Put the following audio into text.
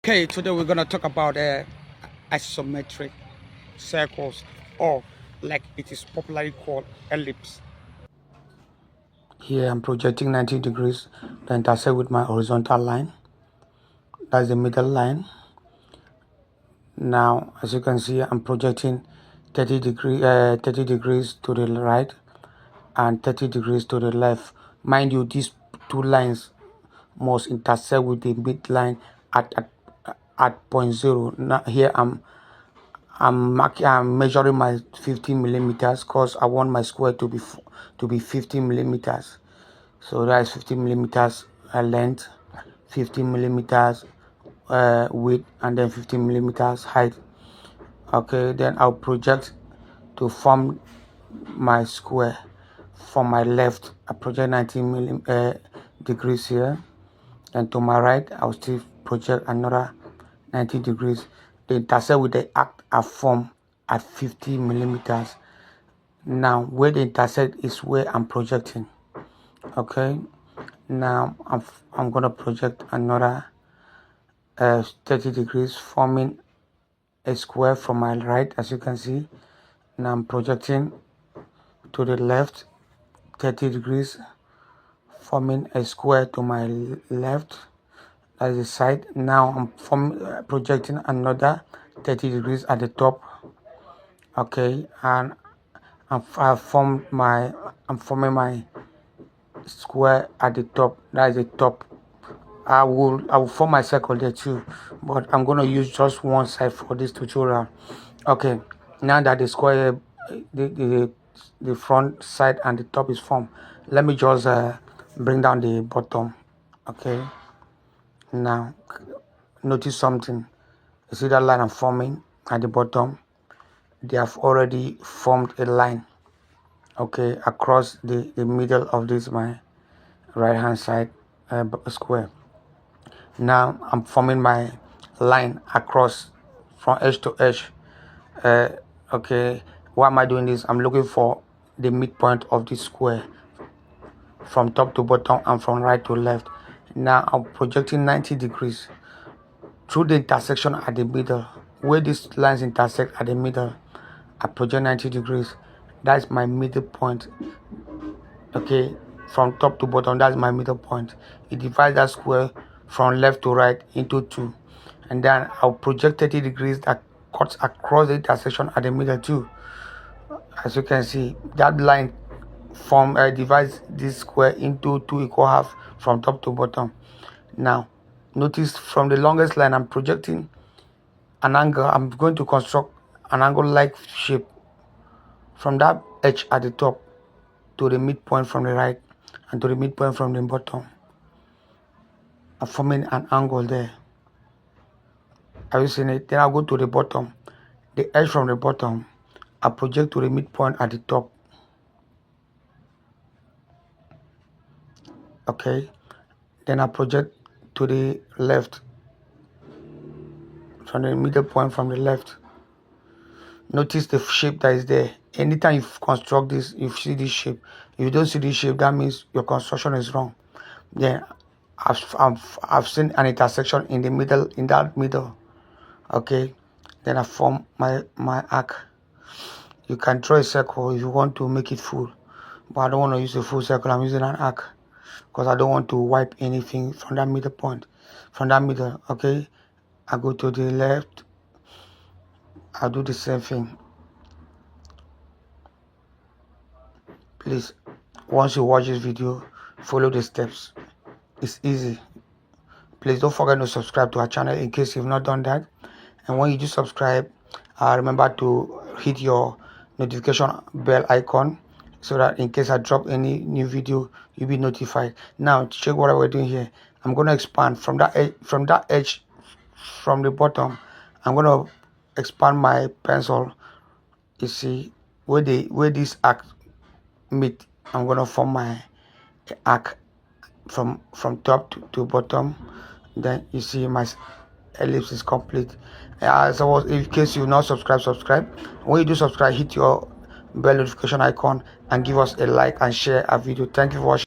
Okay, today we're gonna talk about isometric circles, or like it is popularly called ellipse. Here I'm projecting 90 degrees to intersect with my horizontal line. That's the middle line. Now, as you can see, I'm projecting 30 degrees to the right and 30 degrees to the left. Mind you, these two lines must intersect with the midline at point zero. Now here I'm measuring my 15 millimeters because I want my square to be 15 millimeters. So that is 15 millimeters length, 15 millimeters width, and then 15 millimeters height. Okay, then I'll project to form my square. From my left, I project 90 degrees here, and to my right, I'll still project another 90 degrees. The intersect with the arc I form at 50 millimeters. Now, where the intersect is where I'm projecting. Okay, now I'm gonna project another 30 degrees, forming a square from my right, as you can see. Now I'm projecting to the left 30 degrees, forming a square to my left. That is the side. Now I'm projecting another 30 degrees at the top. Okay, and I'm forming my square at the top. That is the top. I will form my circle there too, but I'm gonna use just one side for this tutorial. Okay, now that the square, the front side and the top is formed, let me just bring down the bottom. Okay, now notice something. You see that line I'm forming at the bottom? They have already formed a line, okay, across the middle of this my right hand side square. Now I'm forming my line across from edge to edge. Okay, why am I doing this? I'm looking for the midpoint of this square from top to bottom and from right to left. Now I'm projecting 90 degrees through the intersection at the middle. Where these lines intersect at the middle, I project 90 degrees. That's my middle point. Okay, from top to bottom, that's my middle point. It divides that square from left to right into two, and then I'll project 30 degrees that cuts across the intersection at the middle too. As you can see, that line divides this square into two equal halves from top to bottom. Now notice from the longest line I'm projecting an angle. I'm going to construct an angle like shape from that edge at the top to the midpoint from the right and to the midpoint from the bottom. I'm forming an angle there. Have you seen it? Then I'll go to the bottom. The edge from the bottom, I project to the midpoint at the top. Okay. Then I project to the left from the middle point from the left. Notice the shape that is there. Anytime you construct this, you see this shape. If you don't see this shape, that means your construction is wrong. Then I've seen an intersection in the middle, in that middle. Okay, then I form my arc. You can draw a circle if you want to make it full, but I don't want to use a full circle. I'm using an arc because I don't want to wipe anything from that middle point, from that middle. Okay, I go to the left. I do the same thing. Please, once you watch this video, follow the steps. It's easy. Please don't forget to subscribe to our channel in case you've not done that. And when you do subscribe, remember to hit your notification bell icon so that in case I drop any new video, you'll be notified. Now check what we're doing here. I'm going to expand from that edge from the bottom. I'm going to expand my pencil. You see where this arc meet. I'm going to form my arc from top to bottom. Then you see my ellipse is complete. So in case you not subscribe. When you do subscribe, hit your bell notification icon and give us a like and share our video. Thank you for watching.